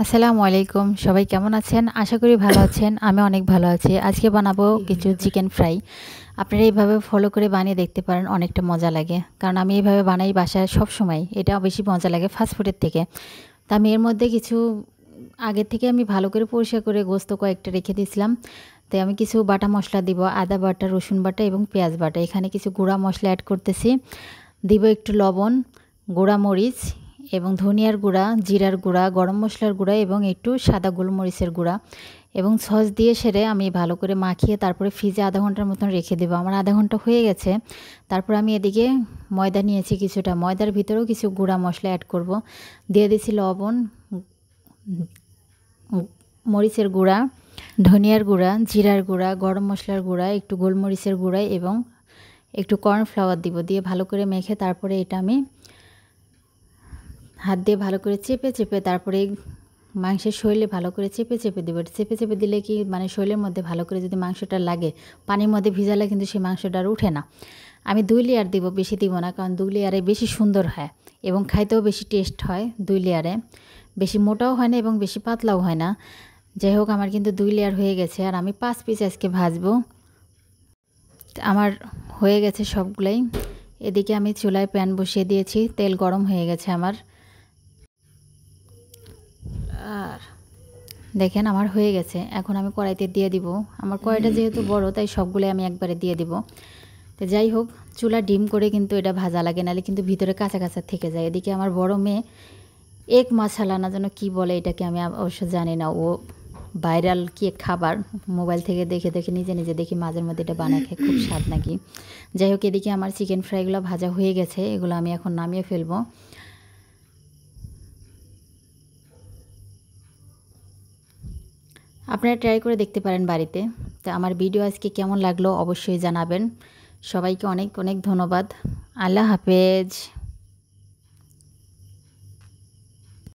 আসসালামু আলাইকুম। সবাই কেমন আছেন? আশা করি ভালো আছেন। আমি অনেক ভালো আছি। আজকে বানাবো কিছু চিকেন ফ্রাই। আপনারা এইভাবে ফলো করে বানিয়ে দেখতে পারেন, অনেকটা মজা লাগে। কারণ আমি এইভাবে বানাই বাসায় সবসময়। এটা বেশি মজা লাগে ফাস্ট ফুডের থেকে। তা আমি এর মধ্যে কিছু আগের থেকে আমি ভালো করে পরিষ্কার করে গোস্ত কয়েকটা রেখে দিয়েছিলাম। তাই আমি কিছু বাটা মশলা দিব, আদা বাটা, রসুন বাটা এবং পেঁয়াজ বাটা। এখানে কিছু গুঁড়া মশলা অ্যাড করতেছি। দিব একটু লবণ, গুঁড়া মরিচ এবং ধনিয়ার গুঁড়া, জিরার গুঁড়া, গরম মশলার গুঁড়া এবং একটু সাদা গোলমরিচের গুঁড়া এবং সস দিয়ে সেরে আমি ভালো করে মাখিয়ে তারপরে ফ্রিজে আধা ঘন্টার মতন রেখে দেবো। আমার আধা ঘন্টা হয়ে গেছে। তারপর আমি এদিকে ময়দা নিয়েছি কিছুটা। ময়দার ভিতরেও কিছু গুঁড়া মশলা অ্যাড করব। দিয়ে দিয়েছি লবণ, মরিচের গুঁড়া, ধনিয়ার গুঁড়া, জিরার গুঁড়া, গরম মশলার গুঁড়া, একটু গোলমরিচের গুঁড়া এবং একটু কর্নফ্লাওয়ার দিব। দিয়ে ভালো করে মেখে তারপরে এটা আমি হাত দিয়ে ভালো করে চেপে চেপে তারপরে মাংসের শরীরে ভালো করে চেপে চেপে দেবো। চেপে চেপে দিলে কি মানে শরীরের মধ্যে ভালো করে যদি মাংসটা লাগে, পানির মধ্যে ভিজালে কিন্তু সেই মাংসটা আর উঠে না। আমি 2 লেয়ার দিব, বেশি দিব না, কারণ 2 লেয়ারে বেশি সুন্দর হয় এবং খাইতেও বেশি টেস্ট হয় 2 লেয়ারে। বেশি মোটাও হয় না এবং বেশি পাতলাও হয় না। যাই হোক, আমার কিন্তু 2 লেয়ার হয়ে গেছে আর আমি 5 পিস আজকে ভাজবো। আমার হয়ে গেছে সবগুলাই। এদিকে আমি চুলায় প্যান বসিয়ে দিয়েছি, তেল গরম হয়ে গেছে আমার। আর দেখেন আমার হয়ে গেছে। এখন আমি কড়াইতে দিয়ে দিব। আমার কড়াইটা যেহেতু বড় তাই সবগুলো আমি একবারে দিয়ে দিব। তো যাই হোক, চুলা ডিম করে কিন্তু এটা ভাজা লাগে, নাহলে কিন্তু ভিতরে কাঁচা কাঁচা থেকে যায়। এদিকে আমার বড় মেয়ে এক মশালা না যেন কী বলে এটাকে, আমি অবশ্য জানি না। ও ভাইরাল কি খাবার মোবাইল থেকে দেখে দেখে নিজে নিজে দেখি মাঝের মধ্যে এটা বানায় খায়, খুব স্বাদ নাকি। যাই হোক, এদিকে আমার চিকেন ফ্রাইগুলো ভাজা হয়ে গেছে। এগুলো আমি এখন নামিয়ে ফেলবো। আপনারা ট্রাই করে দেখতে পারেন বাড়িতে। তো আমার ভিডিও আজকে কেমন লাগলো অবশ্যই জানাবেন। সবাইকে অনেক অনেক ধন্যবাদ। আল্লাহ হাফেজ।